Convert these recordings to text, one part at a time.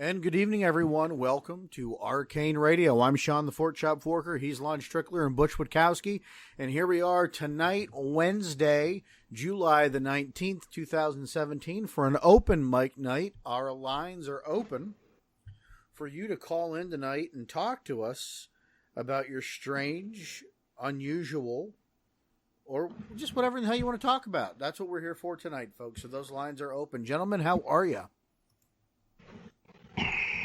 And good evening, everyone. Welcome to Arcane Radio. I'm Sean the Fort Shop Forker. He's Lon Strickler and Butch Witkowski. And here we are tonight, Wednesday, July the 19th, 2017, for an open mic night. Our lines are open for you to call in tonight and talk to us about your strange, unusual, or just whatever the hell you want to talk about. That's what we're here for tonight, folks. So those lines are open. Gentlemen, how are you?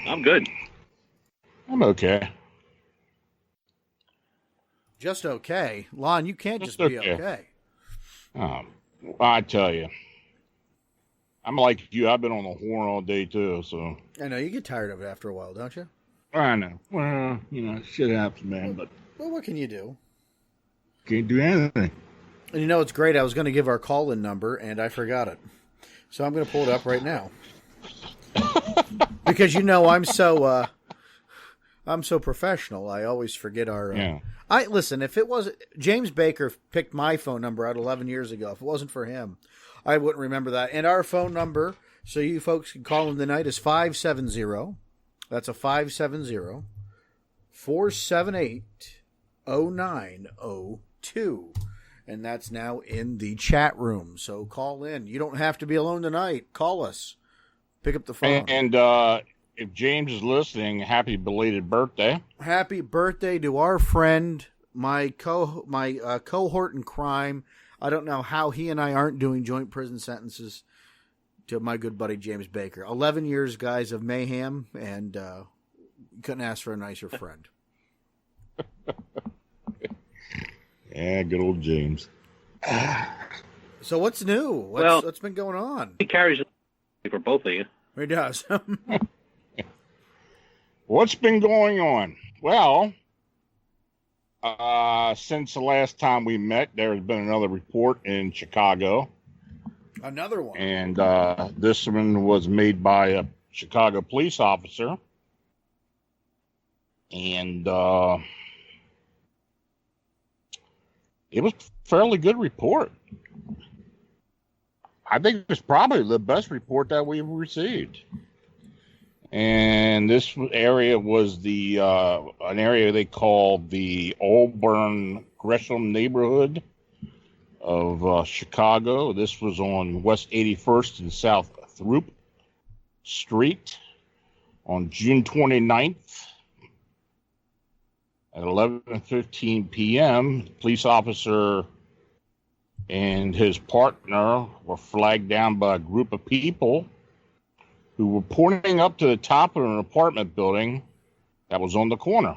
I'm good. I'm okay. Just okay. Lon, you can't just be okay. I tell you, I'm like you. I've been on the horn all day, too, so. I know. You get tired of it after a while, don't you? I know. Well, shit happens, man, but. Well, what can you do? Can't do anything. And it's great. I was going to give our call-in number, and I forgot it. So I'm going to pull it up right now. Because I'm so professional. I always forget our. Yeah. Listen. If it was James Baker picked my phone number out 11 years ago, if it wasn't for him, I wouldn't remember that. And our phone number, so you folks can call in tonight, is 570. That's a 570-478-0902, and that's now in the chat room. So call in. You don't have to be alone tonight. Call us. Pick up the phone. And if James is listening, happy belated birthday. Happy birthday to our friend, my cohort in crime. I don't know how he and I aren't doing joint prison sentences, to my good buddy James Baker. 11 years, guys, of mayhem, and couldn't ask for a nicer friend. Yeah, good old James. So what's new? What's been going on? He carries it for both of you. He does. What's been going on? Well, since the last time we met, there has been another report in Chicago. Another one. And this one was made by a Chicago police officer. And it was a fairly good report. I think it's probably the best report that we've received. And this area was an area they call the Auburn Gresham neighborhood of Chicago. This was on West 81st and South Throop Street on June 29th at 11:15 p.m. The police officer and his partner were flagged down by a group of people who were pointing up to the top of an apartment building that was on the corner.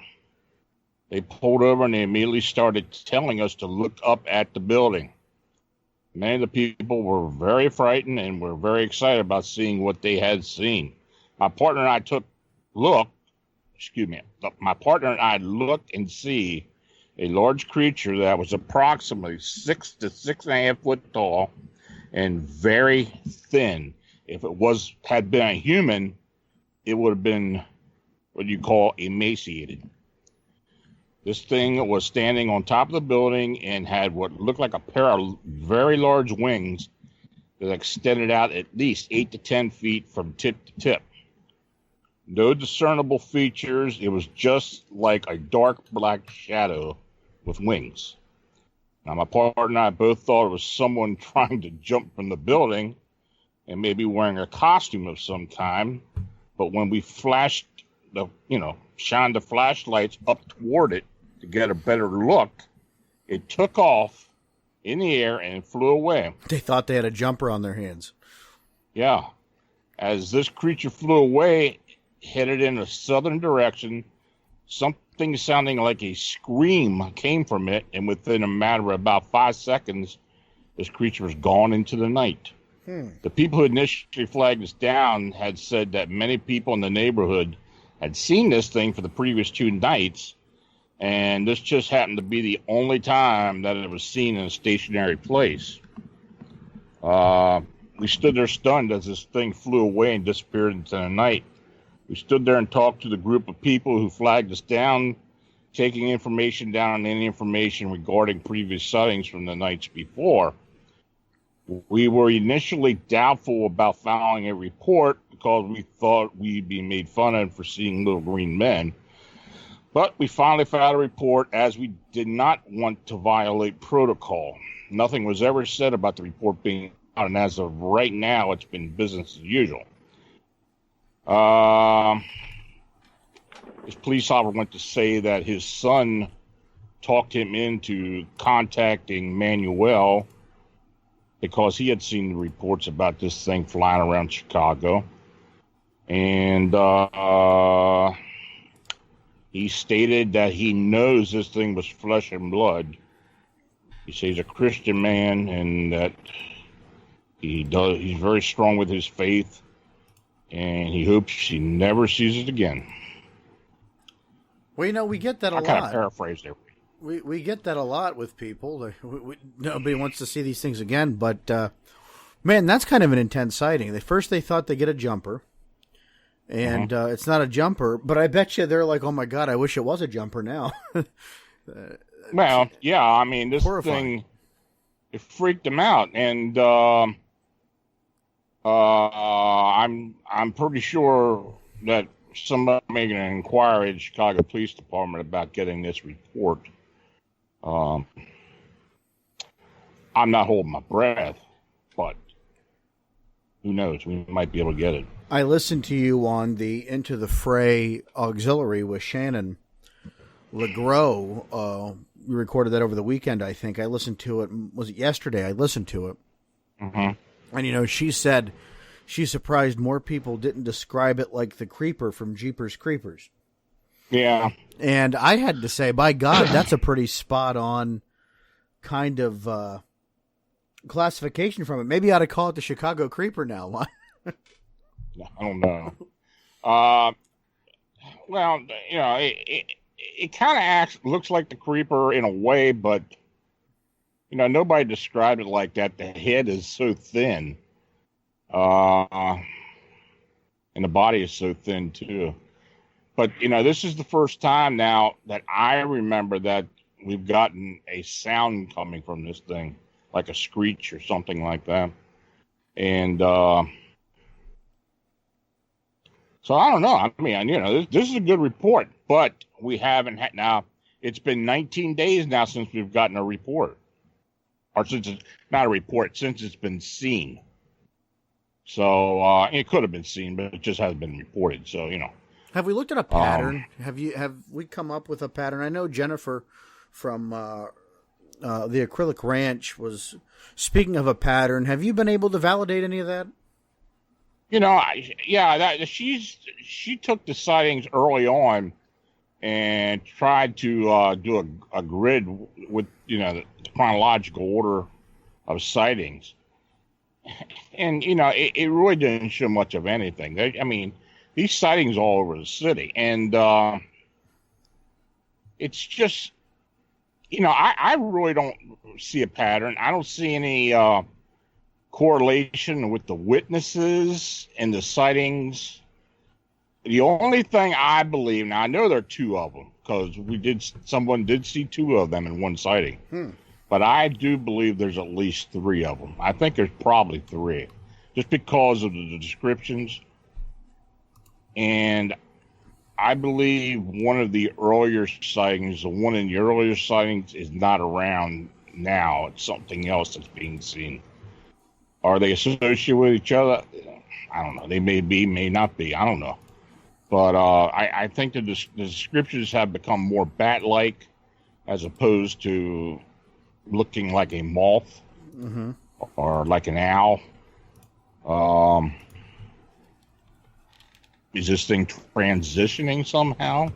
They pulled over and they immediately started telling us to look up at the building. Many of the people were very frightened and were very excited about seeing what they had seen. My partner and I looked and see a large creature that was approximately 6 to 6.5 foot tall and very thin. If it had been a human, it would have been what you call emaciated. This thing was standing on top of the building and had what looked like a pair of very large wings that extended out at least 8 to 10 feet from tip to tip. No discernible features. It was just like a dark black shadow with wings. Now, my partner and I both thought it was someone trying to jump from the building and maybe wearing a costume of some kind. But when we shined the flashlights up toward it to get a better look, it took off in the air and flew away. They thought they had a jumper on their hands. Yeah. As this creature flew away, headed in a southern direction, something sounding like a scream came from it, and within a matter of about 5 seconds, this creature was gone into the night. The people who initially flagged us down had said that many people in the neighborhood had seen this thing for the previous 2 nights, and this just happened to be the only time that it was seen in a stationary place. We stood there stunned as this thing flew away and disappeared into the night. We stood there and talked to the group of people who flagged us down, taking information down on any information regarding previous sightings from the nights before. We were initially doubtful about filing a report because we thought we'd be made fun of for seeing little green men. But we finally filed a report, as we did not want to violate protocol. Nothing was ever said about the report being out, and as of right now, it's been business as usual. This police officer went to say that his son talked him into contacting Manuel because he had seen the reports about this thing flying around Chicago. And he stated that he knows this thing was flesh and blood. He says he's a Christian man and that he's very strong with his faith, and he hopes he never sees it again. Well, we get that a lot. I kind of paraphrased there. We get that a lot with people. Nobody wants to see these things again, but man, that's kind of an intense sighting. They thought they get a jumper, and it's not a jumper, but I bet you they're like, oh my God, I wish it was a jumper now. Well, yeah, I mean, this horrifying. thing, it freaked them out, and I'm pretty sure that somebody making an inquiry at the Chicago Police Department about getting this report. I'm not holding my breath, but who knows? We might be able to get it. I listened to you on the Into the Fray auxiliary with Shannon LeGros. We recorded that over the weekend, I think. I listened to it. Was it yesterday? I listened to it. Mm-hmm. And, she said she's surprised more people didn't describe it like the Creeper from Jeepers Creepers. Yeah. And I had to say, by God, that's a pretty spot-on kind of classification from it. Maybe I ought to call it the Chicago Creeper now. I don't know. Well, it kind of looks like the Creeper in a way, but, nobody described it like that. The head is so thin. And the body is so thin, too. But, this is the first time now that I remember that we've gotten a sound coming from this thing, like a screech or something like that. And so I don't know. I mean, this is a good report, but we haven't had. Now, it's been 19 days now since we've gotten a report. Or since it's not a report, since it's been seen. So it could have been seen, but it just hasn't been reported. So, Have we looked at a pattern? Have we come up with a pattern? I know Jennifer from the Acrylic Ranch was speaking of a pattern. Have you been able to validate any of that? She took the sightings early on and tried to do a grid with the chronological order of sightings, and it really didn't show much of anything. These sightings all over the city, and it's just, I really don't see a pattern. I don't see any correlation with the witnesses and the sightings. The only thing I believe, now I know there are two of them, because someone did see two of them in one sighting, but I do believe there's at least three of them. I think there's probably three, just because of the descriptions. And I believe one of the earlier sightings, the one in the earlier sightings, is not around now. It's something else that's being seen. Are they associated with each other? I don't know. They may be, may not be. I don't know. But I think the descriptions have become more bat-like as opposed to looking like a moth or like an owl. Is this thing transitioning somehow?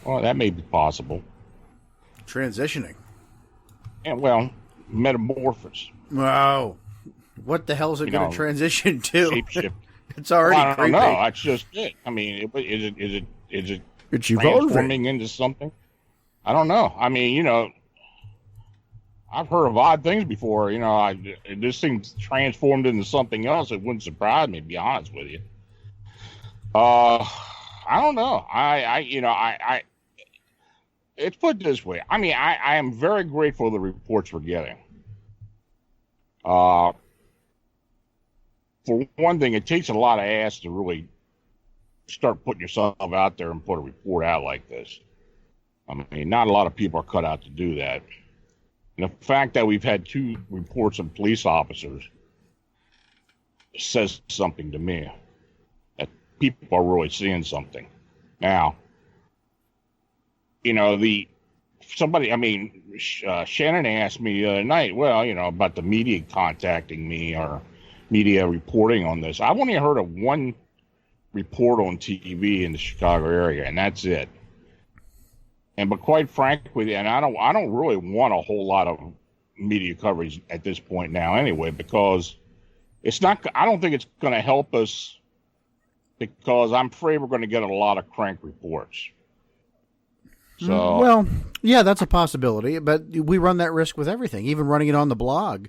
Well, that may be possible. Transitioning? And, well, metamorphosis. Wow. What the hell is it going to transition to? Shapeshift. It's already I don't creepy. know. That's just it. I mean, is it it's transforming into something? I don't know. I mean, I've heard of odd things before. This thing's transformed into something else. It wouldn't surprise me, to be honest with you. I don't know. It's put this way. I mean, I am very grateful for the reports we're getting. for one thing, it takes a lot of ass to really start putting yourself out there and put a report out like this. I mean, not a lot of people are cut out to do that. And the fact that we've had 2 reports of police officers says something to me, that people are really seeing something. Now, you know, Shannon asked me the other night, well, you know, about the media contacting me or media reporting on this. I've only heard of 1 report on TV in the Chicago area, and that's it. But quite frankly, and I don't really want a whole lot of media coverage at this point now anyway, because I don't think it's going to help us, because I'm afraid we're going to get a lot of crank reports. So, well, yeah, that's a possibility, but we run that risk with everything, even running it on the blog.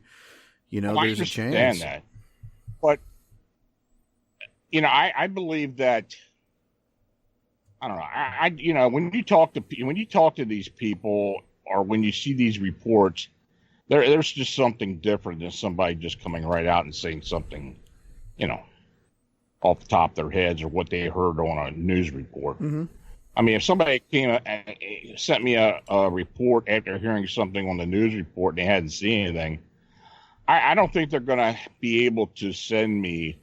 You know, there's a chance. That. But, you know, I believe that, I don't know. You know, when you talk to these people, or when you see these reports, there's just something different than somebody just coming right out and saying something, you know, off the top of their heads or what they heard on a news report. Mm-hmm. I mean, if somebody came and sent me a report after hearing something on the news report and they hadn't seen anything, I don't think they're going to be able to send me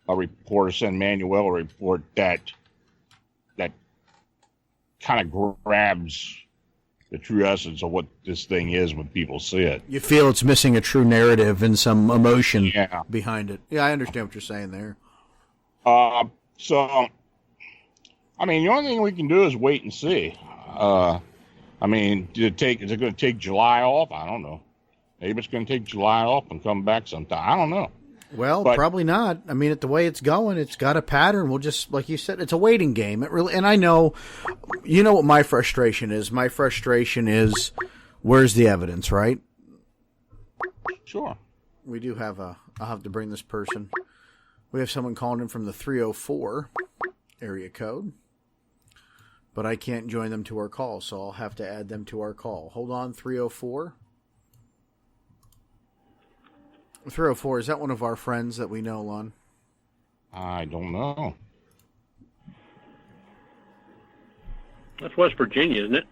a report or send Manuel a report that kind of grabs the true essence of what this thing is when people see it. You feel it's missing a true narrative and some emotion behind it. Yeah, I understand what you're saying there. So, I mean, the only thing we can do is wait and see. I mean, is it going to take July off? I don't know. Maybe it's going to take July off and come back sometime. I don't know. Well, probably not. I mean, at the way it's going, it's got a pattern. We'll just, like you said, it's a waiting game. It really, and I know, you know what my frustration is. My frustration is, where's the evidence, right? Sure. We do have I'll have to bring this person. We have someone calling in from the 304 area code, but I can't join them to our call, so I'll have to add them to our call. Hold on, 304. 304, is that one of our friends that we know, Lon? I don't know. That's West Virginia, isn't it?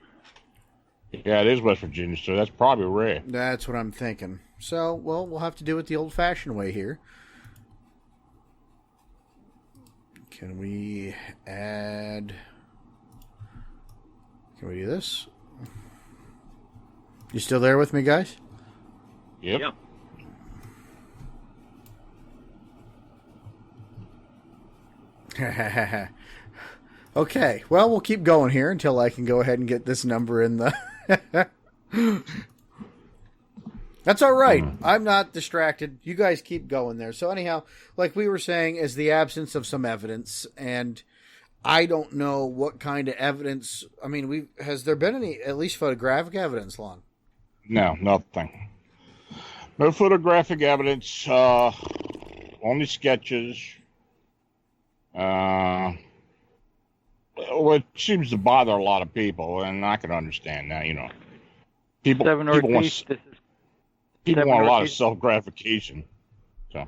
Yeah, it is West Virginia, so that's probably Ray. That's what I'm thinking. So, well, we'll have to do it the old-fashioned way here. Can we do this? You still there with me, guys? Yep. Yeah. Okay, well, we'll keep going here until I can go ahead and get this number in the... That's all right. I'm not distracted. You guys keep going there. So anyhow, like we were saying, is the absence of some evidence, and I don't know what kind of evidence... I mean, has there been any, at least photographic evidence, Lon? No, nothing. No photographic evidence, only sketches. It seems to bother a lot of people, and I can understand that. You know, people want a lot of self-gratification. So,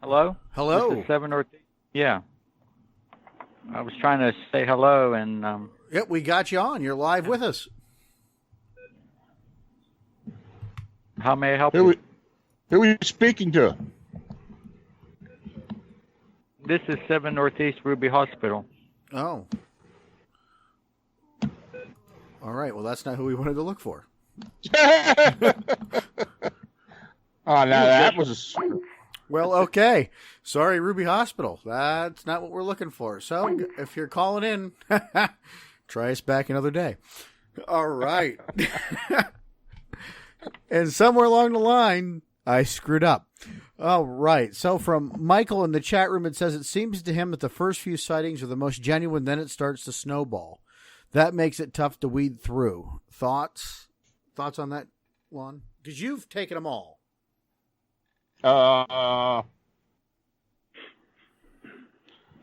hello. Hello. This is 7 Northeast. Yeah, I was trying to say hello, and Yep, we got you on. You're live with us. how may I help you? Who are you speaking to? This is 7 Northeast Ruby Hospital. Oh. All right. Well, that's not who we wanted to look for. Oh, now that was Well, okay. Sorry, Ruby Hospital. That's not what we're looking for. So if you're calling in, try us back another day. All right. And somewhere along the line, I screwed up. All right. So from Michael in the chat room, it says it seems to him that the first few sightings are the most genuine, then it starts to snowball. That makes it tough to weed through. Thoughts on that, Lon? Because you've taken them all. I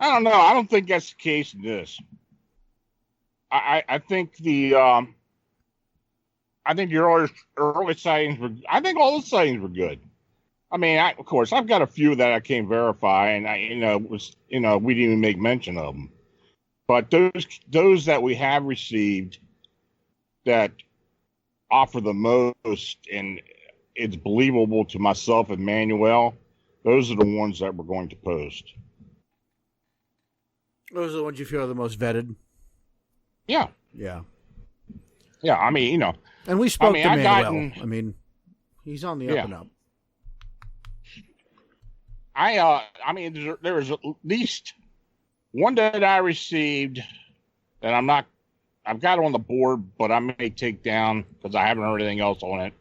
don't know. I don't think that's the case in this. I think the early sightings were. I think all the sightings were good. I mean, of course, I've got a few that I can't verify, and we didn't even make mention of them. But those that we have received that offer the most, and it's believable to myself and Manuel, those are the ones that we're going to post. Those are the ones you feel are the most vetted. Yeah. Yeah. Yeah. I mean, and we spoke to Manuel. I mean, he's on the up and up. I mean, there was at least one that I received that I've got on the board, but I may take down because I haven't heard anything else on it.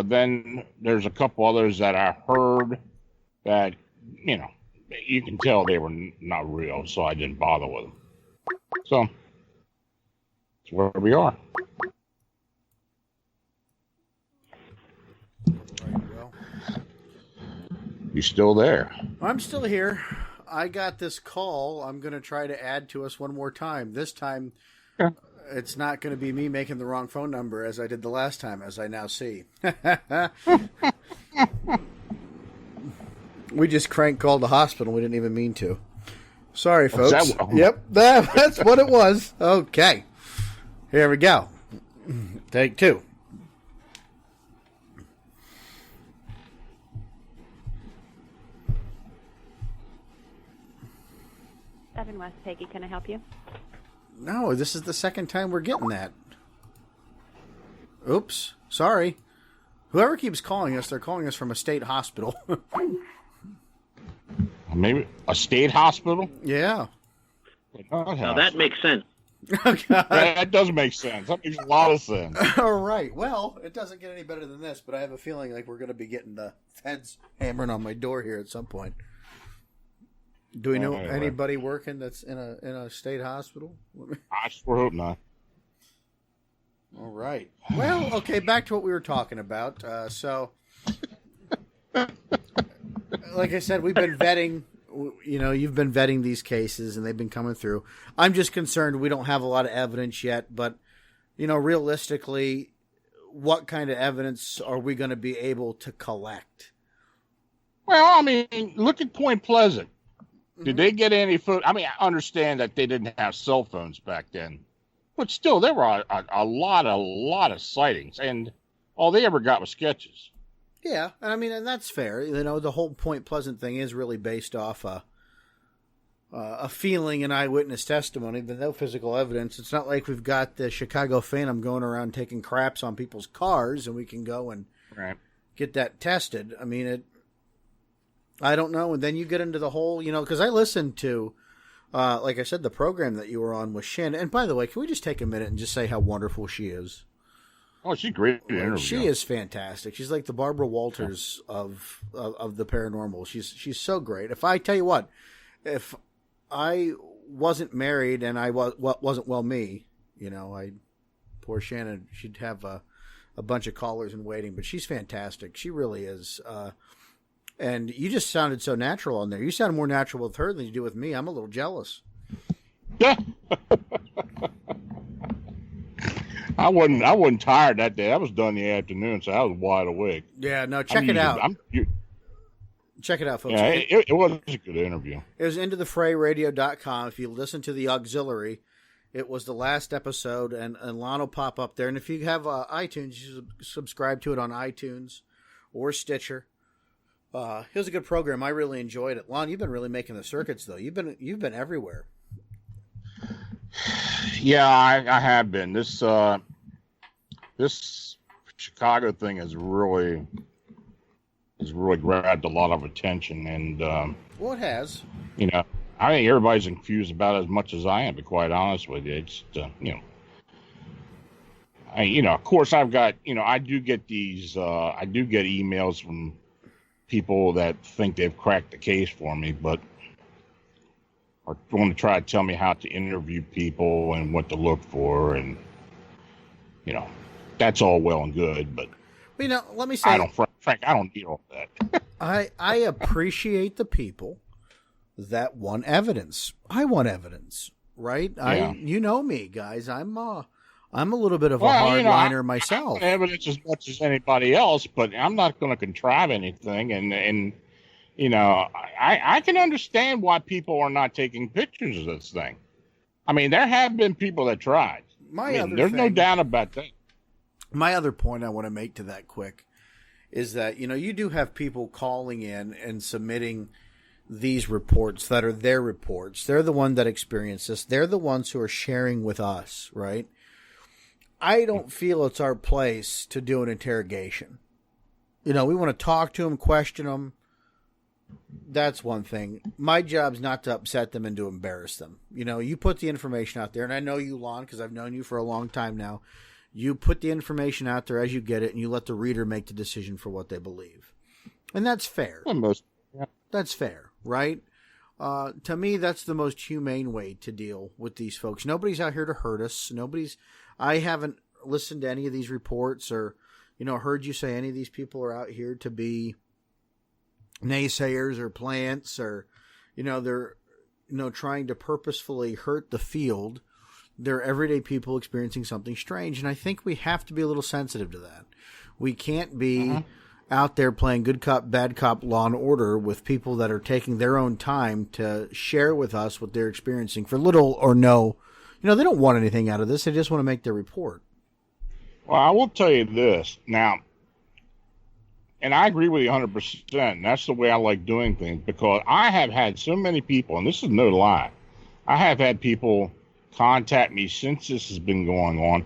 Then there's a couple others that I heard that, you can tell they were not real, so I didn't bother with them. So that's where we are. You still there? I'm still here. I got this call. I'm going to try to add to us one more time. This time, it's not going to be me making the wrong phone number as I did the last time, as I now see. We just crank called the hospital. We didn't even mean to. Sorry, folks. Yep, that's what it was. Okay. Here we go. Take two. Seven West, Peggy. Can I help you? No, this is the second time we're getting that. Oops. Sorry. Whoever keeps calling us, they're calling us from a state hospital. Maybe a state hospital? Yeah. Now that makes sense. That does make sense. That makes a lot of sense. All right. Well, it doesn't get any better than this, but I have a feeling like we're going to be getting the feds hammering on my door here at some point. Do we know anybody working that's in a state hospital? I sure hope not. All right. Well, okay, back to what we were talking about. So, like I said, we've been vetting, you've been vetting these cases and they've been coming through. I'm just concerned we don't have a lot of evidence yet, but, realistically, what kind of evidence are we going to be able to collect? Well, I mean, look at Point Pleasant. Did they get any food? I mean, I understand that they didn't have cell phones back then, but still, there were a lot of sightings, and all they ever got was sketches. Yeah, and I mean, and that's fair. The whole Point Pleasant thing is really based off a feeling and eyewitness testimony, but no physical evidence. It's not like we've got the Chicago Phantom going around taking craps on people's cars, and we can go and get that tested. I mean, I don't know. And then you get into the whole, because I listened to, like I said, the program that you were on with Shin. And by the way, can we just take a minute and just say how wonderful she is? Oh, she's great to interview. She is fantastic. She's like the Barbara Walters of the paranormal. She's so great. If I tell you what, if I wasn't married and I wasn't me, poor Shannon, she'd have a bunch of callers in waiting. But she's fantastic. She really is. And you just sounded so natural on there. You sound more natural with her than you do with me. I'm a little jealous. Yeah. I wasn't tired that day. I was done in the afternoon, so I was wide awake. Yeah, no, check it out. Check it out, folks. Yeah, it was a good interview. It was intothefrayradio.com. If you listen to the auxiliary, it was the last episode, and Lon will pop up there. And if you have iTunes, you subscribe to it on iTunes or Stitcher. It was a good program. I really enjoyed it. Lon, you've been really making the circuits, though. You've been everywhere. Yeah, I have been. This Chicago thing has really grabbed a lot of attention, and well, it has. I think everybody's confused about it as much as I am. To be quite honest with you, it's of course, I've got I do get these. I do get emails from people that think they've cracked the case for me, but are going to try to tell me how to interview people and what to look for, and that's all well and good, but let me say, Frank, I don't need all that. I appreciate the people that want evidence. I want evidence, right? Yeah. You know me, guys. I'm I'm a little bit of a hardliner myself. I have evidence as much as anybody else, but I'm not going to contrive anything. And I can understand why people are not taking pictures of this thing. I mean, there have been people that tried. There's no doubt about that. My other point I want to make to that quick is that, you do have people calling in and submitting these reports that are their reports. They're the one that experienced this. They're the ones who are sharing with us, right? I don't feel it's our place to do an interrogation. We want to talk to them, question them. That's one thing. My job's not to upset them and to embarrass them. You put the information out there, and I know you, Lon, because I've known you for a long time now. You put the information out there as you get it, and you let the reader make the decision for what they believe. And that's fair. That's fair, right? To me, that's the most humane way to deal with these folks. Nobody's out here to hurt us. I haven't listened to any of these reports or, heard you say any of these people are out here to be naysayers or plants or, they're, trying to purposefully hurt the field. They're everyday people experiencing something strange. And I think we have to be a little sensitive to that. We can't be out there playing good cop, bad cop, law and order with people that are taking their own time to share with us what they're experiencing for little or no. They don't want anything out of this. They just want to make their report. Well, I will tell you this now, and I agree with you 100%. That's the way I like doing things, because I have had so many people, and this is no lie, I have had people contact me since this has been going on,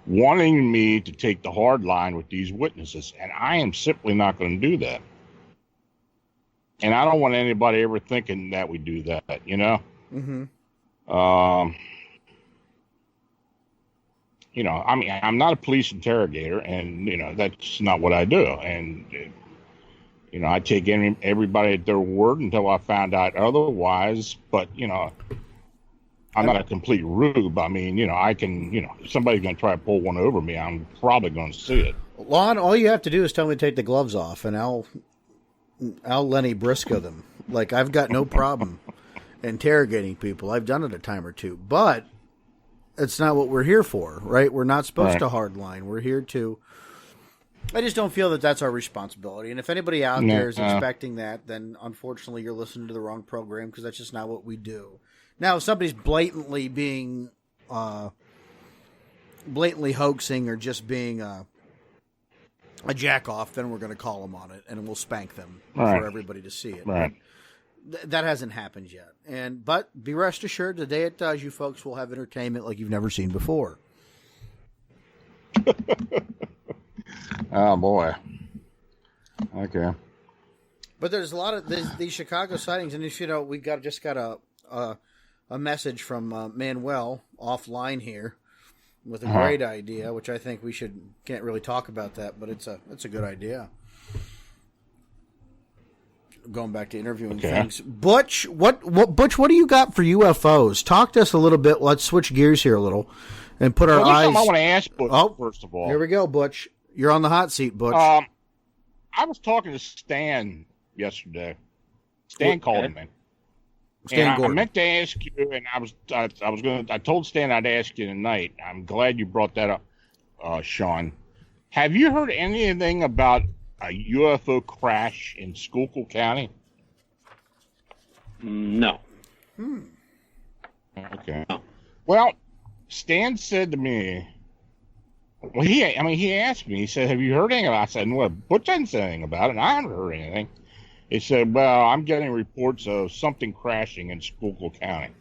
wanting me to take the hard line with these witnesses, and I am simply not going to do that. And I don't want anybody ever thinking that we do that, Mm-hmm. I'm not a police interrogator, and, that's not what I do. And, I take everybody at their word until I found out otherwise. But, I'm not a complete rube. I can, if somebody's going to try to pull one over me, I'm probably going to see it. Lon, all you have to do is tell me to take the gloves off, and I'll Lenny Briscoe them. Like, I've got no problem interrogating people. I've done it a time or two. But it's not what we're here for, right? We're not supposed to hardline. We're here to... I just don't feel that that's our responsibility. And if anybody out there is expecting that, then unfortunately you're listening to the wrong program, because that's just not what we do. Now, if somebody's blatantly being... blatantly hoaxing or just being a jack-off, then we're going to call them on it, and we'll spank them for everybody to see it. Right. That hasn't happened yet. But be rest assured, the day it does, you folks will have entertainment like you've never seen before. Oh, boy. Okay. But there's a lot of these Chicago sightings, and we just got a message from Manuel offline here with a great idea, which I think can't really talk about that, but it's a good idea. Going back to interviewing things. Butch, what do you got for UFOs? Talk to us a little bit. Let's switch gears here a little and put our eyes. I want to ask Butch, first of all. Here we go, Butch. You're on the hot seat, Butch. I was talking to Stan yesterday. Stan called me. Stan Gordon. I meant to ask you, and I told Stan I'd ask you tonight. I'm glad you brought that up, Sean. Have you heard anything about a UFO crash in Schuylkill County? No. Okay. Well, Stan said to me, he asked me, he said, have you heard anything about it? I said, well, Butch didn't say anything about it, and I haven't heard anything. He said, well, I'm getting reports of something crashing in Schuylkill County.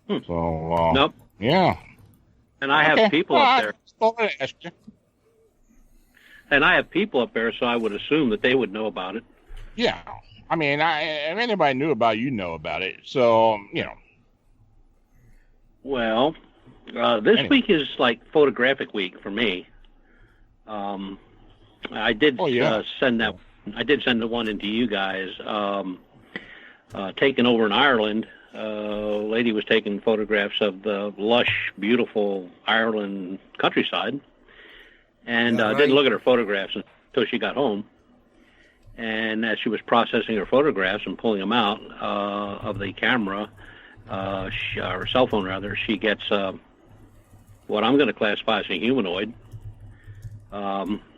So, nope. Yeah. And I have people up there. And I have people up there, so I would assume that they would know about it. Yeah. If anybody knew about it, you know about it. So, Well, this week is like photographic week for me. I did send that. I did send the one into you guys. Taken over in Ireland, a lady was taking photographs of the lush, beautiful Ireland countryside, and didn't look at her photographs until she got home. And as she was processing her photographs and pulling them out of the camera, her cell phone rather, she gets what I'm going to classify as a humanoid.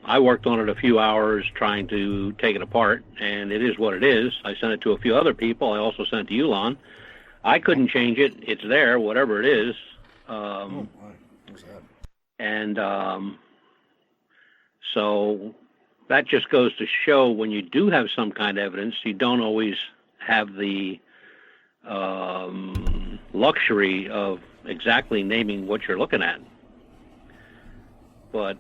I worked on it a few hours trying to take it apart, and it is what it is. I sent it to a few other people. I also sent it to you, Lon. I couldn't change it. It's there, whatever it is. What's that? And so that just goes to show when you do have some kind of evidence, you don't always have the luxury of exactly naming what you're looking at. But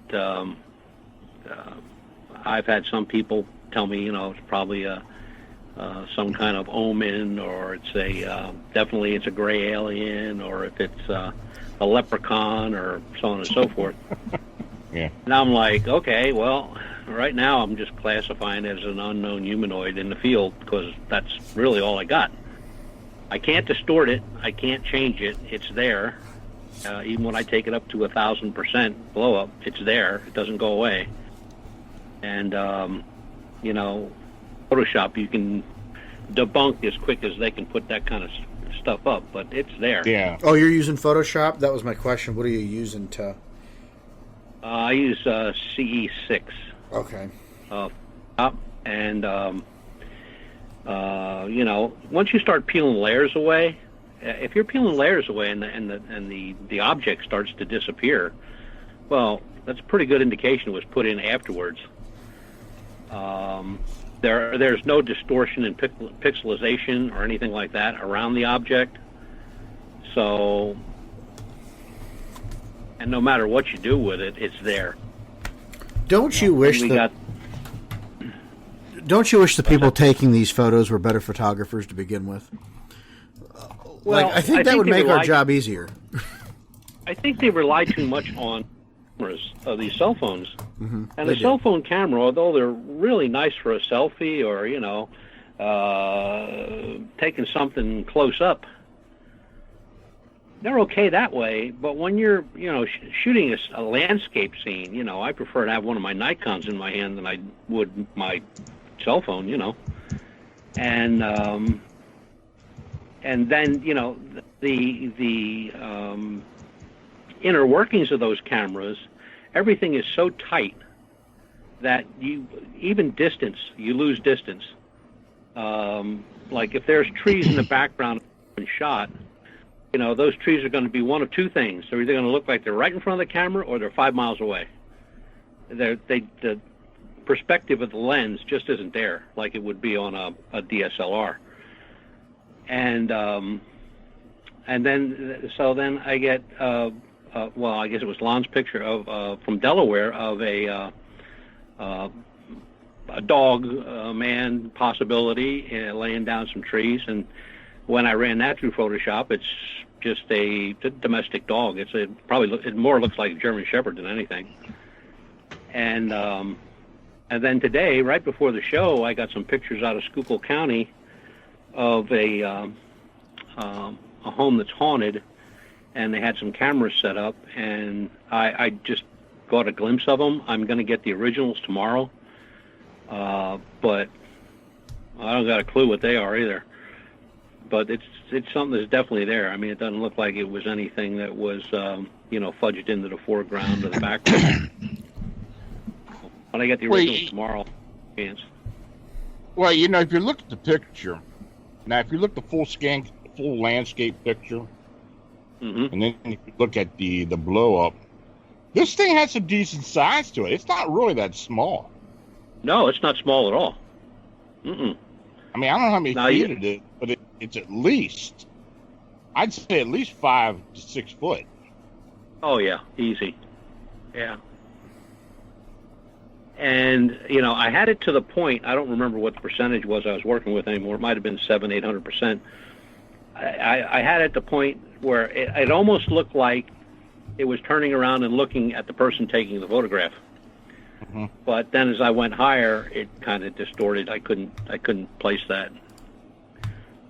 I've had some people tell me, it's probably some kind of omen, or it's definitely it's a gray alien, or if it's a leprechaun, or so on and so forth. Yeah. And I'm like, okay, well, right now I'm just classifying it as an unknown humanoid in the field because that's really all I got. I can't distort it. I can't change it. It's there. Even when I take it up to 1,000% blow up, it's there. It doesn't go away. And, Photoshop, you can debunk as quick as they can put that kind of stuff up, but it's there. Yeah. Oh, you're using Photoshop? That was my question. What are you using to... I use CE6. Okay. And once you start peeling layers away, if you're peeling layers away and the object starts to disappear, well, that's a pretty good indication it was put in afterwards. There's no distortion in pixelization or anything like that around the object. So, and no matter what you do with it, it's there. Don't you wish the people taking these photos were better photographers to begin with? Well, I think that would make our job easier. I think they rely too much on cameras of these cell phones. Mm-hmm. And a cell phone camera, although they're really nice for a selfie or, taking something close up, they're okay that way. But when you're, shooting a landscape scene, I prefer to have one of my Nikons in my hand than I would my cell phone, And then, the inner workings of those cameras, everything is so tight that you lose distance. Like if there's trees in the background and shot, those trees are going to be one of two things. They're either going to look like they're right in front of the camera or they're 5 miles away. The perspective of the lens just isn't there like it would be on a DSLR. And then I get I guess it was Lon's picture of from Delaware of a dog man possibility laying down some trees, and when I ran that through Photoshop, it's just a domestic dog. It more looks like a German Shepherd than anything. And then today, right before the show, I got some pictures out of Schuylkill County of a home that's haunted, and they had some cameras set up, and I just got a glimpse of them. I'm going to get the originals tomorrow, but I don't got a clue what they are either. But it's something that's definitely there. I mean, it doesn't look like it was anything that was fudged into the foreground or the background. When I get the originals tomorrow, chance. Well, if you look at the picture, now if you look at the full landscape picture, mm-hmm. and then if you look at the blow up, this thing has a decent size to it. It's not really that small. No, it's not small at all. Mm-mm. I mean, I don't know how many feet it is, but it's at least, I'd say at least 5 to 6 foot. Oh yeah, easy. Yeah. And, I had it to the point, I don't remember what the percentage was I was working with anymore. It might have been 700-800%. I had it at the point where it almost looked like it was turning around and looking at the person taking the photograph. Mm-hmm. But then as I went higher, it kind of distorted. I couldn't place that.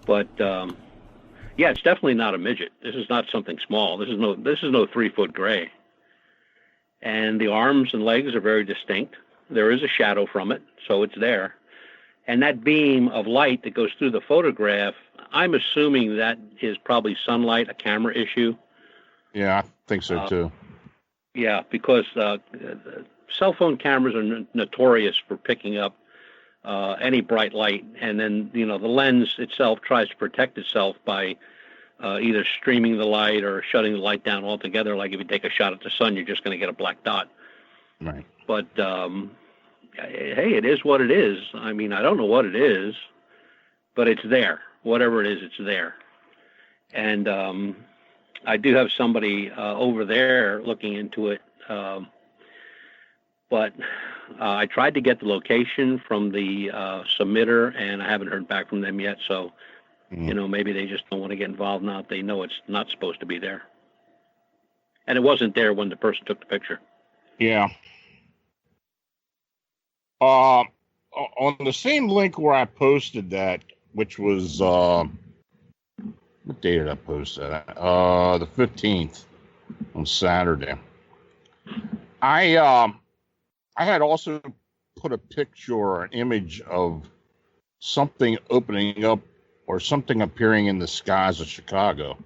But, yeah, it's definitely not a midget. This is not something small. This is no 3-foot gray. And the arms and legs are very distinct. There is a shadow from it, so it's there. And that beam of light that goes through the photograph, I'm assuming that is probably sunlight, a camera issue. Yeah, I think so too. Yeah, because cell phone cameras are notorious for picking up any bright light, and then the lens itself tries to protect itself by either streaming the light or shutting the light down altogether. Like if you take a shot at the sun, you're just going to get a black dot. Right. But hey, it is what it is. I mean, I don't know what it is, but it's there. Whatever it is, it's there. And I do have somebody over there looking into it. But I tried to get the location from the submitter, and I haven't heard back from them yet. So, maybe they just don't want to get involved now. They know it's not supposed to be there. And it wasn't there when the person took the picture. Yeah. On the same link where I posted that, which was, what day did I post that? The 15th on Saturday. I had also put a picture or an image of something opening up or something appearing in the skies of Chicago.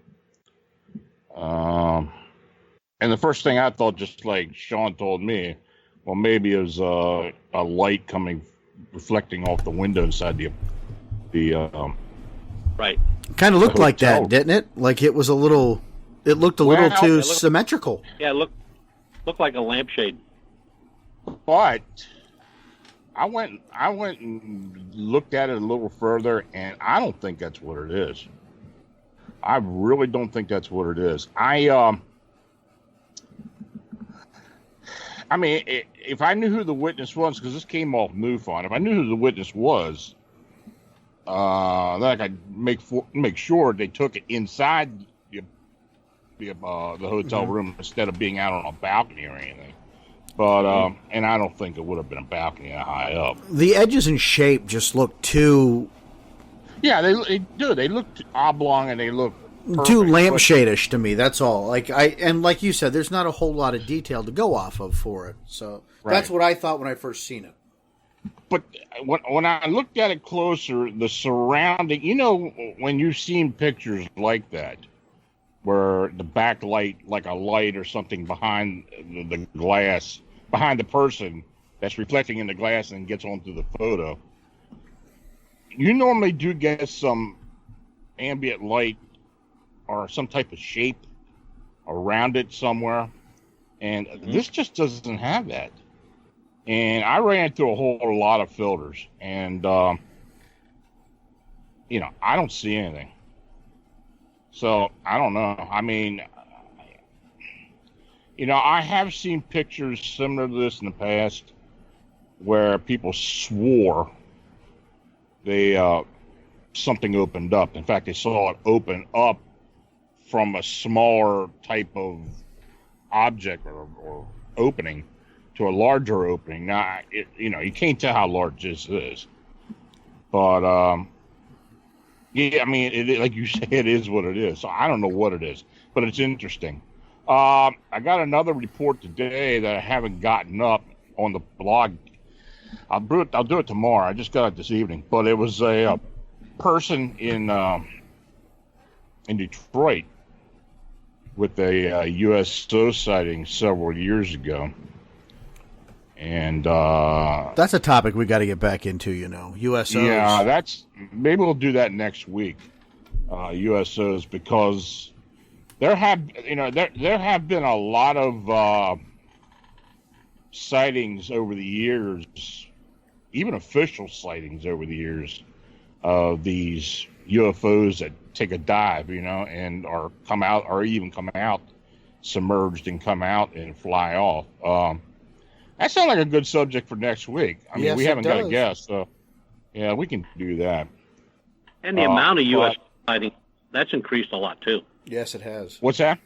And the first thing I thought, just like Sean told me, well, maybe it was a light reflecting off the window inside the right. Kind of looked like that, didn't it? Like it was little too symmetrical. Yeah, it looked like a lampshade. But I went and looked at it a little further, and I don't think that's what it is. I really don't think that's what it is. I mean, if I knew who the witness was, because this came off MUFON, if I knew who the witness was, then I could make sure they took it inside the hotel room instead of being out on a balcony or anything. But and I don't think it would have been a balcony that high up. The edges and shape just look too. Yeah, they do. They look oblong and they look perfect, too lampshade-ish to me. That's all. Like you said, there's not a whole lot of detail to go off of for it. So that's what I thought when I first seen it. But when I looked at it closer, the surrounding, when you've seen pictures like that, where the backlight, like a light or something behind the glass, behind the person that's reflecting in the glass and gets onto the photo, you normally do get some ambient light or some type of shape around it somewhere. And this just doesn't have that. And I ran through a whole lot of filters, and, I don't see anything. So, I don't know. I mean, I have seen pictures similar to this in the past where people swore something opened up. In fact, they saw it open up from a smaller type of object or opening to a larger opening. Now, you can't tell how large this is. But, yeah, I mean, like you say, it is what it is. So I don't know what it is, but it's interesting. I got another report today that I haven't gotten up on the blog. I'll do it tomorrow. I just got it this evening, but it was a person in Detroit with a USO sighting several years ago. And that's a topic we got to get back into, USOs. Yeah, maybe we'll do that next week. USOs, because there have been a lot of sightings over the years, even official sightings over the years of these UFOs that take a dive, and come out submerged and come out and fly off. That sounds like a good subject for next week. I mean, yes, we haven't got a guest, so yeah, we can do that. And the amount of U.S. sightings, that's increased a lot too. Yes, it has. What's that?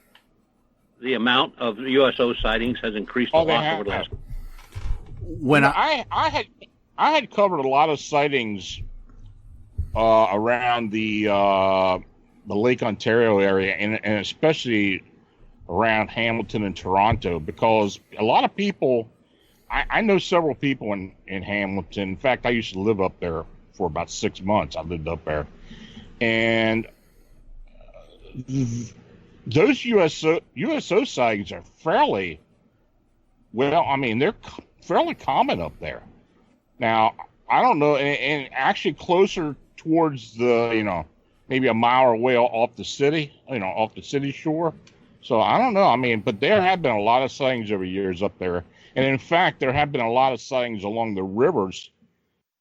The amount of USO sightings has increased a lot over the last. When I had covered a lot of sightings around the Lake Ontario area, and especially around Hamilton and Toronto, because a lot of people. I know several people in Hamilton. In fact, I used to live up there for about 6 months. I lived up there. And those USO sightings are fairly Well, I mean, they're fairly common up there. Now, I don't know, and actually closer towards the, maybe a mile away off the city, off the city shore. So I don't know. I mean, but there have been a lot of sightings over years up there. And in fact, there have been a lot of sightings along the rivers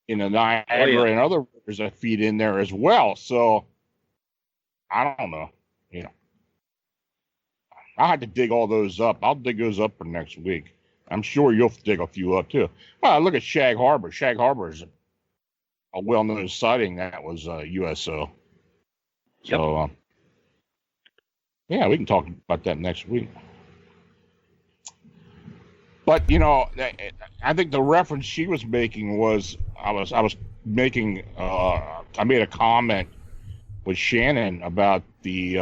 in the Niagara and other rivers that feed in there as well. So I don't know. I had to dig all those up. I'll dig those up for next week. I'm sure you'll dig a few up too. Well, look at Shag Harbor. Shag Harbor is a well-known sighting that was USO. So, yeah, we can talk about that next week. But I think the reference she was making was I made a comment with Shannon about the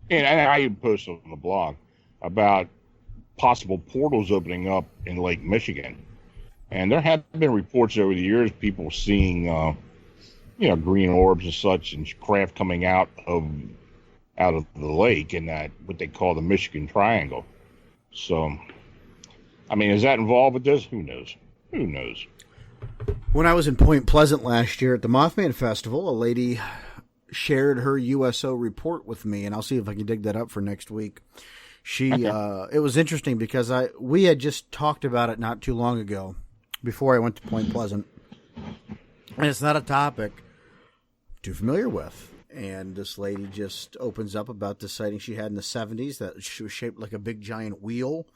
and I even posted on the blog about possible portals opening up in Lake Michigan. And there have been reports over the years, people seeing, green orbs and such, and craft coming out of the lake in that what they call the Michigan Triangle. So, I mean, is that involved with this? Who knows? Who knows? When I was in Point Pleasant last year at the Mothman Festival, a lady shared her USO report with me, and I'll see if I can dig that up for next week. It was interesting because we had just talked about it not too long ago before I went to Point Pleasant, and it's not a topic I'm too familiar with. And this lady just opens up about the sighting she had in the 70s that she was shaped like a big giant wheel.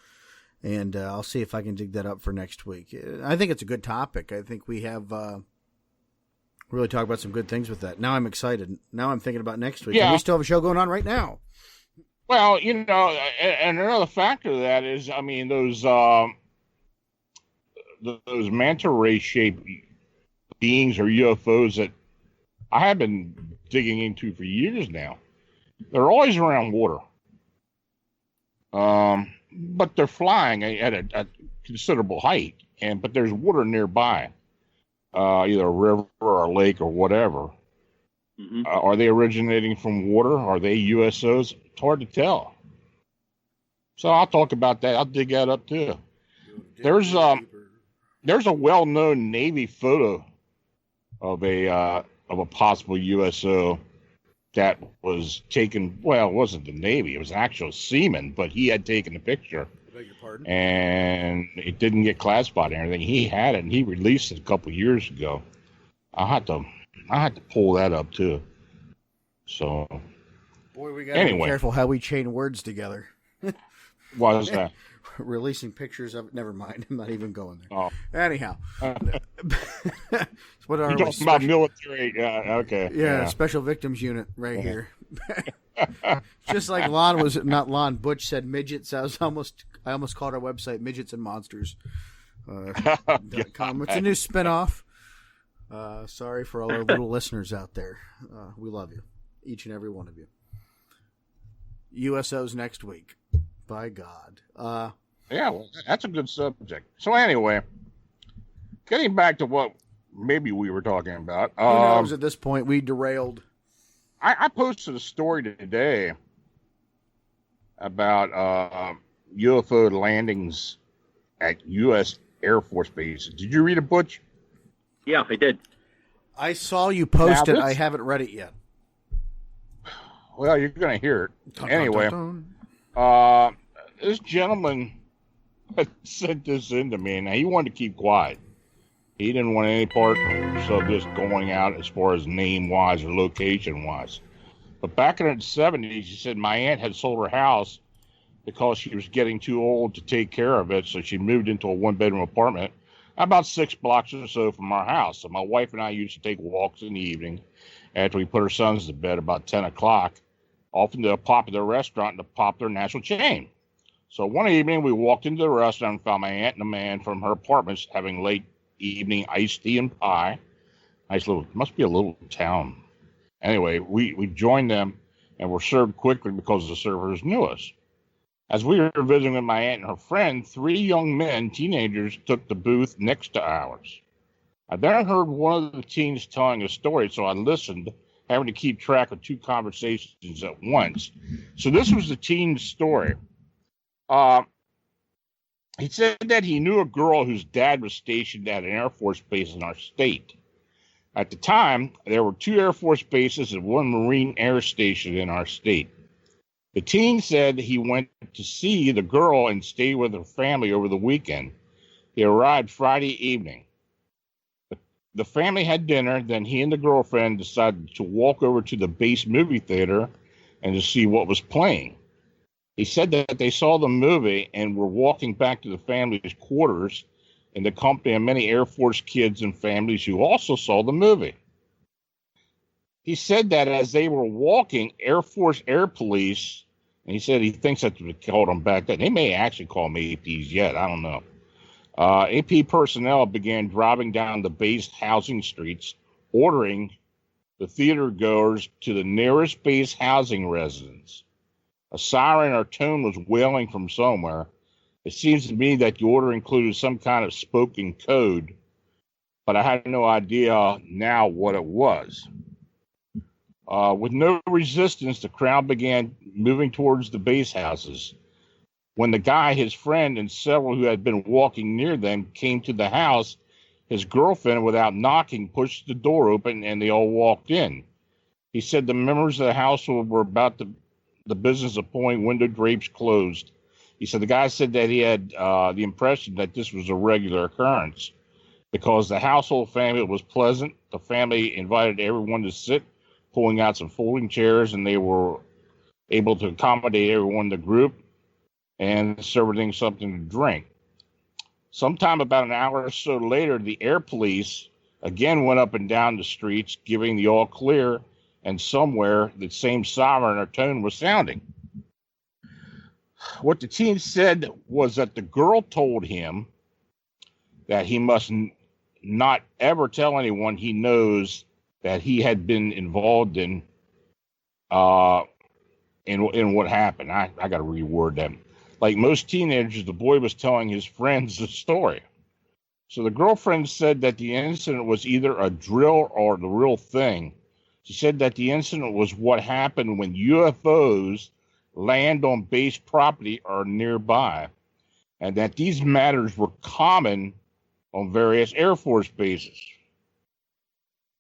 And I'll see if I can dig that up for next week. I think it's a good topic. I think we have really talked about some good things with that. Now I'm excited. Now I'm thinking about next week. Yeah. And we still have a show going on right now. Well, and another factor of that is, I mean, those manta ray shaped beings or UFOs that I have been digging into for years now. They're always around water. But they're flying at a considerable height, but there's water nearby, either a river or a lake or whatever. Mm-hmm. Are they originating from water? Are they USOs? It's hard to tell. So I'll talk about that. I'll dig that up too. There's a well-known Navy photo of a possible USO that was taken. Well, it wasn't the Navy; it was an actual seaman, but he had taken the picture. I beg your pardon? And it didn't get classified or anything. He had it, and he released it a couple years ago. I had to pull that up too. So, boy, we gotta be careful how we chain words together. What is that? Releasing pictures of it. Never mind. I'm not even going there. Oh. Anyhow. What are you talking about military? Okay. Yeah, Special Victims Unit right here. Just like Butch said midgets. I almost called our website Midgets and Monsters. .com. It's a new spinoff. Sorry for all our little listeners out there. We love you. Each and every one of you. USOs next week. By God. Yeah, well, that's a good subject. So anyway, getting back to what maybe we were talking about. Who knows at this point? We derailed. I posted a story today about UFO landings at U.S. Air Force bases. Did you read it, Butch? Yeah, I did. I saw you post it. I haven't read it yet. Well, you're going to hear it. Anyway, this gentleman sent this in to me, and he wanted to keep quiet. He didn't want any part of this going out as far as name-wise or location-wise. But back in the 70s, he said my aunt had sold her house because she was getting too old to take care of it, so she moved into a one-bedroom apartment about 6 blocks or so from our house. So my wife and I used to take walks in the evening after we put our sons to bed about 10 o'clock, often to a popular restaurant in a popular national chain. So one evening, we walked into the restaurant and found my aunt and a man from her apartments having late evening iced tea and pie. Nice little, must be a little town. Anyway, we joined them and were served quickly because the servers knew us. As we were visiting with my aunt and her friend, 3 young men, teenagers, took the booth next to ours. I then heard one of the teens telling a story, so I listened, having to keep track of 2 conversations at once. So this was the teen's story. He said that he knew a girl whose dad was stationed at an Air Force base in our state. At the time, there were 2 Air Force bases and 1 Marine Air Station in our state. The teen said he went to see the girl and stayed with her family over the weekend. He arrived Friday evening. The family had dinner, then he and the girlfriend decided to walk over to the base movie theater and to see what was playing. He said that they saw the movie and were walking back to the family's quarters in the company of many Air Force kids and families who also saw the movie. He said that as they were walking, Air Force Air Police, and he said he thinks that they called them back then. They may actually call them APs yet. I don't know. AP personnel began driving down the base housing streets, ordering the theater goers to the nearest base housing residence. A siren or tone was wailing from somewhere. It seems to me that the order included some kind of spoken code, but I had no idea now what it was. With no resistance, the crowd began moving towards the base houses. When the guy, his friend, and several who had been walking near them came to the house, his girlfriend, without knocking, pushed the door open and they all walked in. He said the members of the household were about the business of pulling window drapes closed. He said the guy said that he had the impression that this was a regular occurrence because the household family was pleasant. The family invited everyone to sit, pulling out some folding chairs, and they were able to accommodate everyone in the group and serving something to drink. Sometime about an hour or so later, the air police again went up and down the streets, giving the all clear, and somewhere the same siren or tone was sounding. What the teen said was that the girl told him that he must not ever tell anyone he knows that he had been involved in what happened. I got to reword that. Like most teenagers, the boy was telling his friends the story. So the girlfriend said that the incident was either a drill or the real thing. She said that the incident was what happened when UFOs land on base property or nearby, and that these matters were common on various Air Force bases.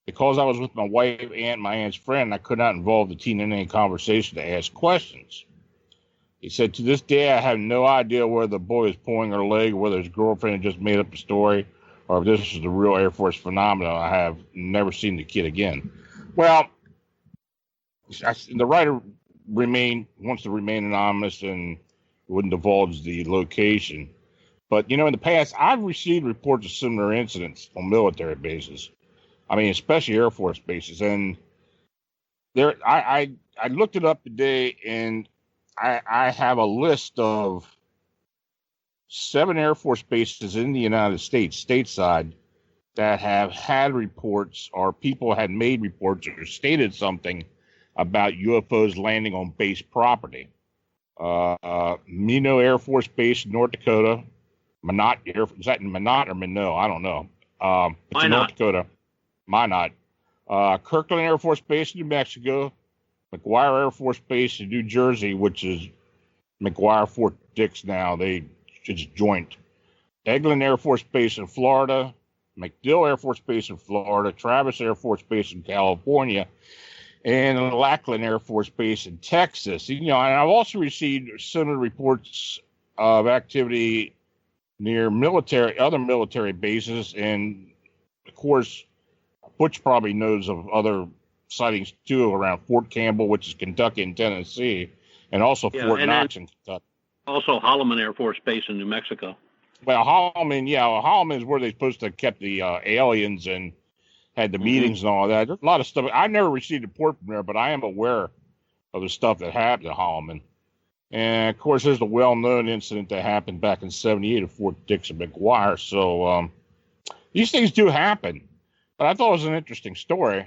Because I was with my wife and my aunt's friend, I could not involve the teen in any conversation to ask questions. He said, to this day, I have no idea whether the boy is pulling her leg, or whether his girlfriend had just made up a story, or if this is the real Air Force phenomenon. I have never seen the kid again. Well, the writer wants to remain anonymous and wouldn't divulge the location. But, in the past, I've received reports of similar incidents on military bases. I mean, especially Air Force bases. And I looked it up today, and I have a list of 7 Air Force bases in the United States, stateside, that have had reports, or people had made reports or stated something about UFOs landing on base property. Minot Air Force Base, North Dakota. Minot is that in Minot or Minot? I don't know. It's in North Dakota. Minot. Kirkland Air Force Base, New Mexico. McGuire Air Force Base in New Jersey, which is McGuire Fort Dix now. It's joint. Eglin Air Force Base in Florida. MacDill Air Force Base in Florida. Travis Air Force Base in California. And Lackland Air Force Base in Texas. And I've also received similar reports of activity near other military bases. And, of course, Butch probably knows of other sightings, too, around Fort Campbell, which is Kentucky and Tennessee, and also Fort Knox in Kentucky. Also Holloman Air Force Base in New Mexico. Well, Holloman is where they're supposed to have kept the aliens and had the meetings and all that. There's a lot of stuff. I've never received a report from there, but I am aware of the stuff that happened at Holloman. And, of course, there's the well-known incident that happened back in 78 at Fort Dix and McGuire. So these things do happen. But I thought it was an interesting story.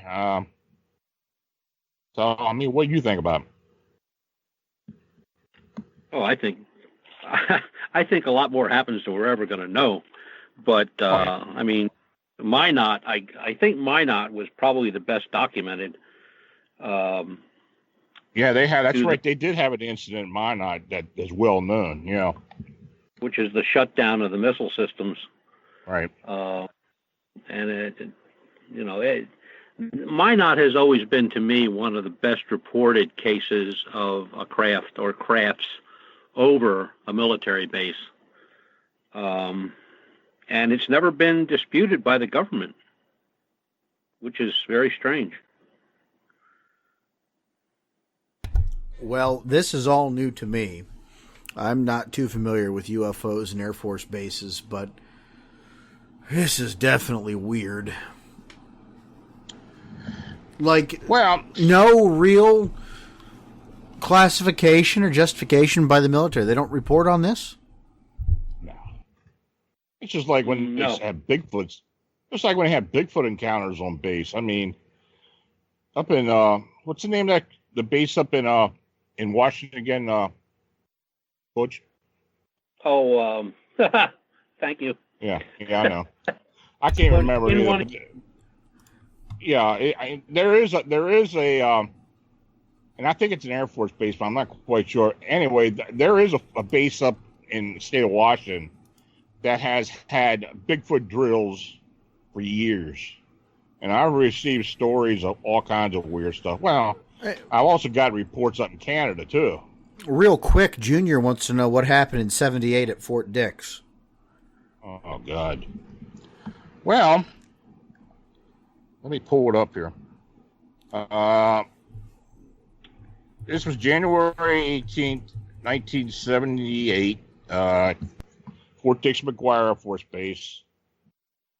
So, I mean, what do you think about it? Oh, I think a lot more happens than we're ever going to know. But, I mean, Minot, I think Minot was probably the best documented. Yeah, that's right. They did have an incident in Minot that is well known, which is the shutdown of the missile systems. Right. And Minot has always been, to me, one of the best reported cases of a craft or crafts over a military base. And it's never been disputed by the government, which is very strange. Well, this is all new to me. I'm not too familiar with UFOs and Air Force bases, but this is definitely weird. Like, well, no real classification or justification by the military. They don't report on this? No. It's just like when they have Bigfoots. Just like when they have Bigfoot encounters on base. I mean, up in, what's the name of the base up in Washington again, Butch? Oh, thank you. Yeah, I know. I can't remember either. There is a, and I think it's an Air Force base, but I'm not quite sure. Anyway, there is a base up in the state of Washington that has had Bigfoot drills for years. And I've received stories of all kinds of weird stuff. Well, I've also got reports up in Canada, too. Real quick, Junior wants to know what happened in 78 at Fort Dix. Oh, God. Well, let me pull it up here. This was January 18th, 1978, Fort Dix McGuire Air Force Base.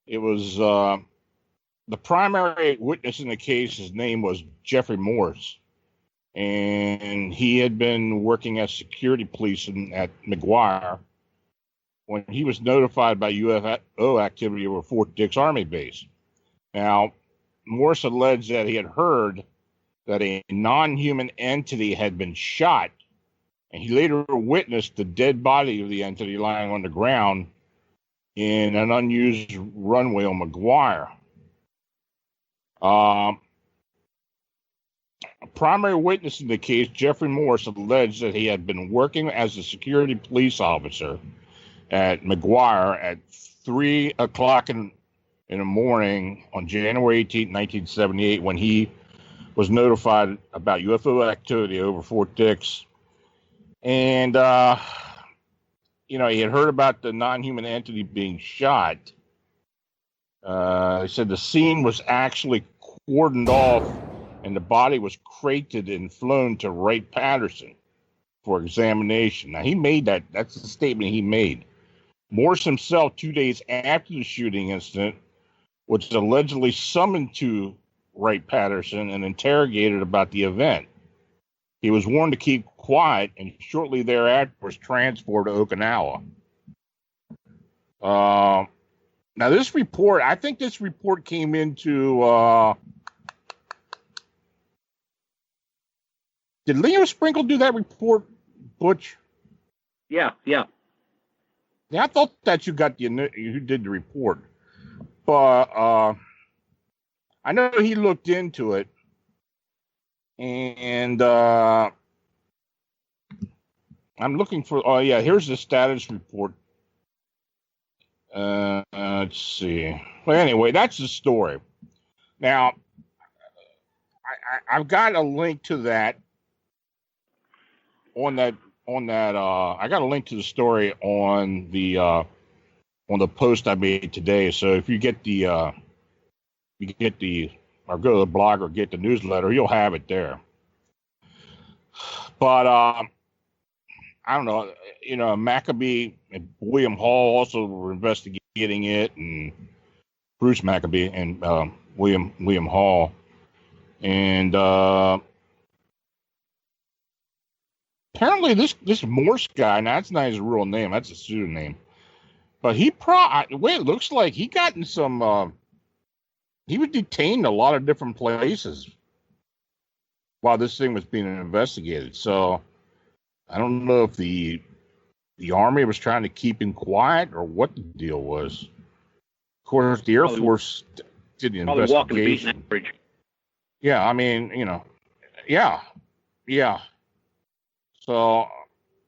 It was the primary witness in the case. His name was Jeffrey Morse, and he had been working as security police at McGuire when he was notified by UFO activity over Fort Dix Army Base. Now, Morse alleged that he had heard that a non-human entity had been shot, and he later witnessed the dead body of the entity lying on the ground in an unused runway on McGuire. A primary witness in the case, Jeffrey Morse, alleged that he had been working as a security police officer at McGuire at 3 o'clock in the morning on January 18, 1978, when he was notified about UFO activity over Fort Dix. And, he had heard about the non-human entity being shot. He said the scene was actually cordoned off and the body was crated and flown to Wright-Patterson for examination. Now, he made that. That's the statement he made. Morse himself, 2 days after the shooting incident, was allegedly summoned to Wright-Patterson and interrogated about the event. He was warned to keep quiet and shortly thereafter was transferred to Okinawa. Now, this report, I think this report came into... did Leo Sprinkle do that report, Butch? Yeah. Yeah, I thought that you did the report. But I know he looked into it. And I'm looking for... here's the status report. Let's see. Well, anyway, that's the story. Now, I've got a link to that on that. I got a link to the story on the post I made today. So if you get or go to the blog or get the newsletter, you'll have it there. But I don't know. Maccabee and William Hall also were investigating it, and Bruce Maccabee and William Hall, and apparently this Morse guy. Now that's not his real name; that's a pseudonym. But the way it looks like he got in some. He was detained a lot of different places while this thing was being investigated. So I don't know if the Army was trying to keep him quiet or what the deal was. Of course, the Air Force did the investigation. Yeah, I mean, yeah. So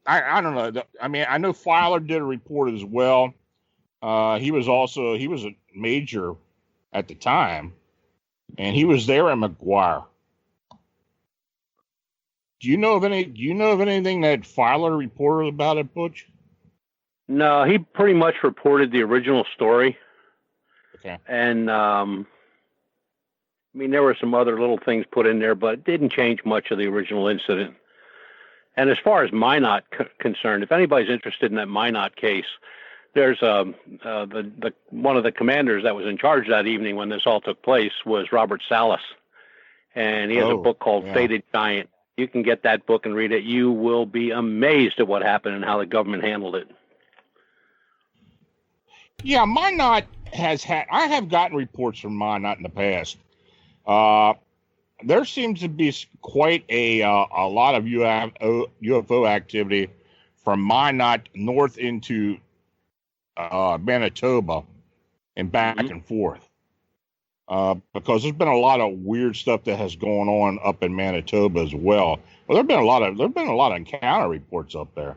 I don't know. I mean, I know Filer did a report as well. He was a major at the time, and he was there at McGuire. Do you know of anything that Filer reported about it, Butch? No, he pretty much reported the original story. Okay. And I mean, there were some other little things put in there, but it didn't change much of the original incident. And as far as Minot concerned, if anybody's interested in that Minot case, there's the one of the commanders that was in charge that evening when this all took place was Robert Salas, and he has a book called Faded Giant. You can get that book and read it. You will be amazed at what happened and how the government handled it. Yeah, Minot I have gotten reports from Minot in the past. There seems to be quite a lot of UFO activity from Minot north into Manitoba and back and forth. Because there's been a lot of weird stuff that has gone on up in Manitoba as well. Well, there've been a lot of encounter reports up there.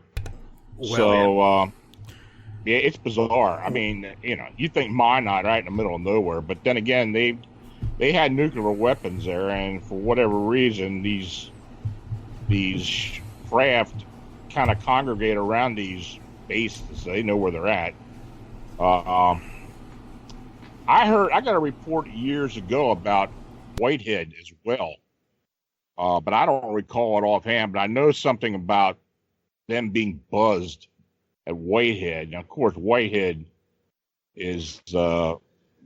Well, yeah, it's bizarre. I mean, you think Minot right in the middle of nowhere, but then again, they had nuclear weapons there, and for whatever reason, these craft kind of congregate around these bases. So they know where they're at. I got a report years ago about Whitehead as well, but I don't recall it offhand. But I know something about them being buzzed at Whitehead. And of course, Whitehead is the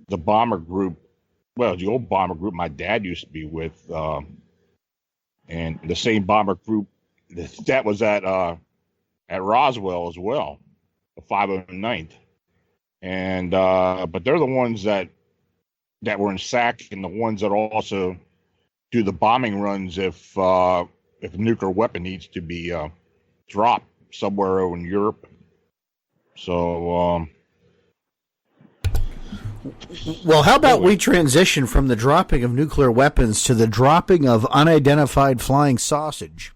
bomber group. Well, the old bomber group my dad used to be with, and the same bomber group that was at Roswell as well, the 509th. And but they're the ones that were in SAC and the ones that also do the bombing runs if a nuclear weapon needs to be dropped somewhere over in Europe. So well, how about we transition from the dropping of nuclear weapons to the dropping of unidentified flying sausage?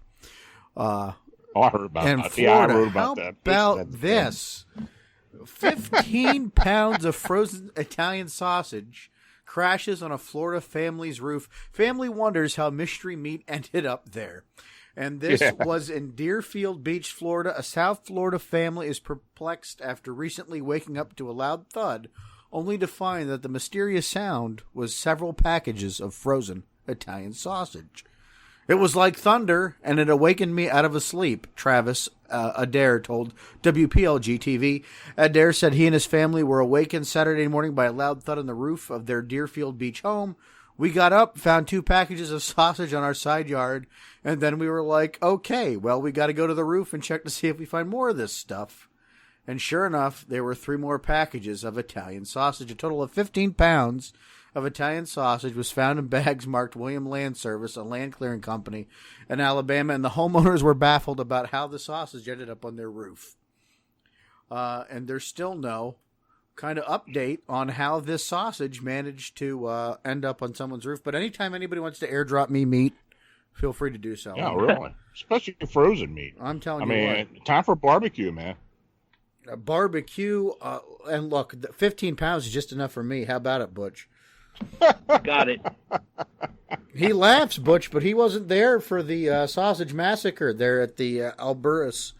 I heard about and that. Florida. Yeah, I wrote about that. How about this? 15 pounds of frozen Italian sausage crashes on a Florida family's roof. Family wonders how mystery meat ended up there. And this was in Deerfield Beach, Florida. A South Florida family is perplexed after recently waking up to a loud thud, only to find that the mysterious sound was several packages of frozen Italian sausage. It was like thunder, and it awakened me out of a sleep, Travis Adair told WPLG-TV. Adair said he and his family were awakened Saturday morning by a loud thud on the roof of their Deerfield Beach home. We got up, found 2 packages of sausage on our side yard, and then we were like, okay, well, we got to go to the roof and check to see if we find more of this stuff. And sure enough, there were 3 more packages of Italian sausage. A total of 15 pounds of Italian sausage was found in bags marked William Land Service, a land clearing company in Alabama, and the homeowners were baffled about how the sausage ended up on their roof. And there's still no kind of update on how this sausage managed to end up on someone's roof. But anytime anybody wants to airdrop me meat, feel free to do so. Yeah, really. Especially frozen meat. I'm telling you what. Time for barbecue, man. Barbecue, and look, 15 pounds is just enough for me. How about it, Butch? Got it. He laughs, Butch, but he wasn't there for the sausage massacre there at the Albertus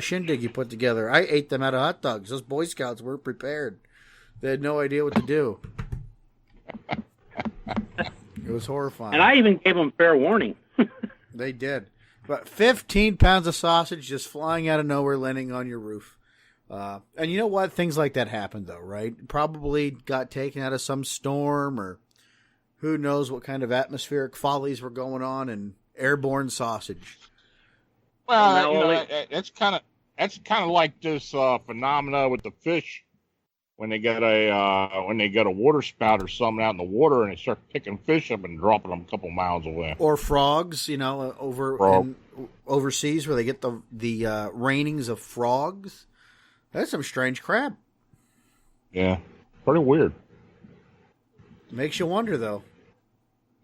shindig you put together. I ate them out of hot dogs. Those Boy Scouts weren't prepared. They had no idea what to do. It was horrifying. And I even gave them fair warning. They did. But 15 pounds of sausage just flying out of nowhere, landing on your roof. And you know what? Things like that happen, though, right? Probably got taken out of some storm, or who knows what kind of atmospheric follies were going on, and airborne sausage. Well, that's kind of like this phenomena with the fish when they get a water spout or something out in the water, and they start picking fish up and dropping them a couple miles away. Or frogs, overseas where they get the rainings of frogs. That's some strange crap. Yeah, pretty weird. Makes you wonder, though.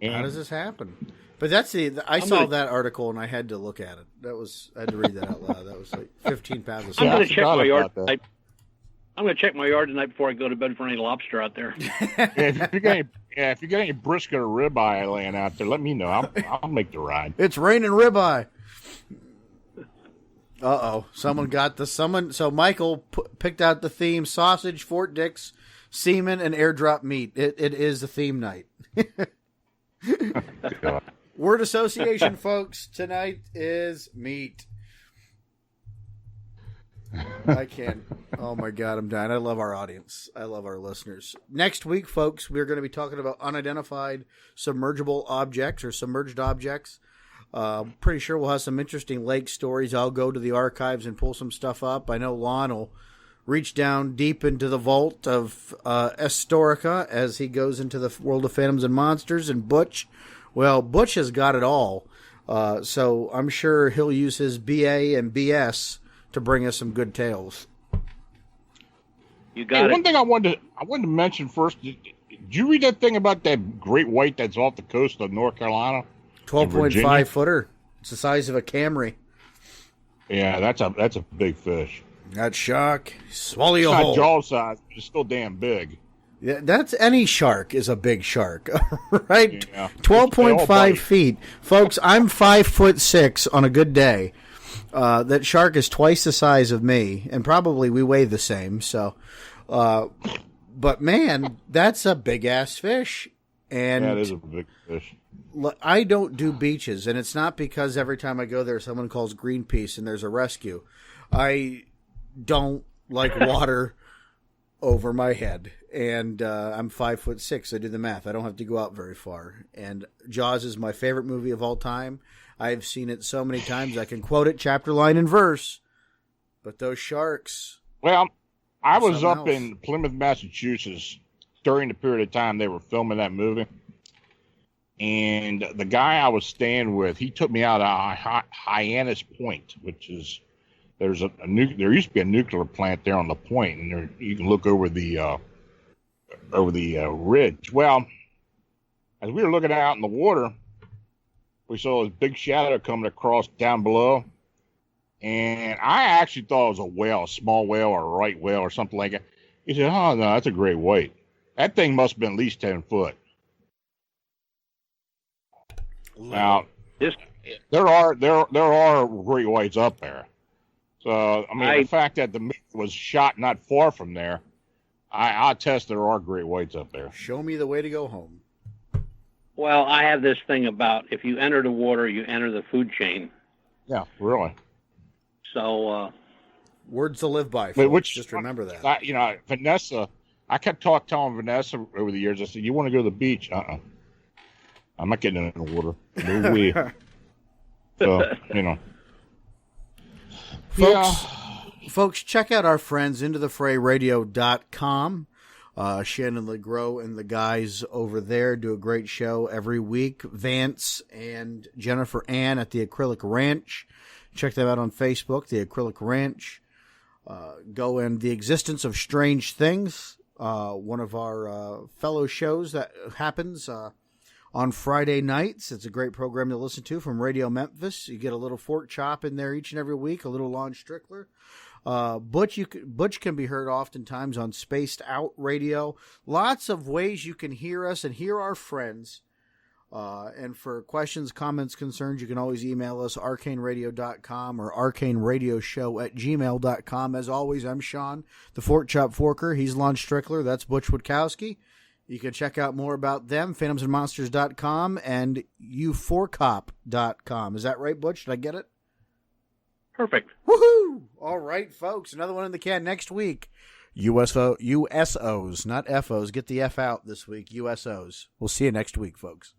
Yeah. How does this happen? But that's I saw that article and I had to look at it. I had to read that out loud. That was like 15 pounds of I'm going stuff. to check my yard tonight. I'm going to check my yard tonight before I go to bed for any lobster out there. If you got any brisket or ribeye laying out there, let me know. I'll make the ride. It's raining ribeye. Uh-oh. Someone got the someone. So Michael picked out the theme: sausage, Fort Dix, semen, and airdrop meat. It is the theme night. Word association, folks. Tonight is meat. I can't. Oh my God, I'm dying. I love our audience. I love our listeners. Next week, folks, we're going to be talking about unidentified submergible objects or submerged objects. Pretty sure we'll have some interesting lake stories. I'll go to the archives and pull some stuff up. I know Lon will reach down deep into the vault of Estorica as he goes into the world of phantoms and monsters. And Butch, well, Butch has got it all. So I'm sure he'll use his BA and BS to bring us some good tales. You got it. One thing I wanted to mention first. Did you read that thing about that great white that's off the coast of North Carolina? 12.5 footer. It's the size of a Camry. Yeah, that's a big fish. That shark, swallow your whole. whole. It's not jaw size, but it's still damn big. Yeah, that's any shark is a big shark, right? Yeah. 12.5 feet, folks. I'm 5'6" on a good day. That shark is twice the size of me, and probably we weigh the same. So, but man, that's a big ass fish. And that is a big fish. I don't do beaches, and it's not because every time I go there, someone calls Greenpeace and there's a rescue. I don't like water over my head, and I'm 5'6". I do the math. I don't have to go out very far. And Jaws is my favorite movie of all time. I've seen it so many times I can quote it chapter, line, and verse. But those sharks. Well, I was up in Plymouth, Massachusetts during the period of time they were filming that movie. And the guy I was staying with, he took me out of Hyannis Point, which is there used to be a nuclear plant there on the point, and you can look over the ridge. Well, as we were looking out in the water, we saw this big shadow coming across down below, and I actually thought it was a whale, a small whale or a right whale or something like that. He said, "Oh no, that's a great white. That thing must have been at least 10 foot." Now, there are great whites up there. So, I mean, the fact that the meat was shot not far from there, I attest there are great whites up there. Show me the way to go home. Well, I have this thing about if you enter the water, you enter the food chain. Yeah, really. So, words to live by, folks. Just remember that. Vanessa, I kept telling Vanessa over the years, I said, "You want to go to the beach?" I'm not getting in the water. No way. So, Folks, check out our friends, intothefrayradio.com. Shannon LeGros and the guys over there do a great show every week. Vance and Jennifer Ann at the Acrylic Ranch. Check them out on Facebook, the Acrylic Ranch. Go in The Existence of Strange Things, one of our fellow shows that happens on Friday nights. It's a great program to listen to from Radio Memphis. You get a little Fort Chop in there each and every week, a little Lon Strickler. Butch can be heard oftentimes on Spaced Out Radio. Lots of ways you can hear us and hear our friends. And for questions, comments, concerns, you can always email us, arcaneradio.com or arcaneradioshow@gmail.com. As always, I'm Sean, the Fort Chop Forker. He's Lon Strickler. That's Butch Witkowski. You can check out more about them, phantomsandmonsters.com and u4cop.com. Is that right, Butch? Did I get it? Perfect. Woohoo! All right, folks. Another one in the can next week. USOs, not FOs. Get the F out this week. USOs. We'll see you next week, folks.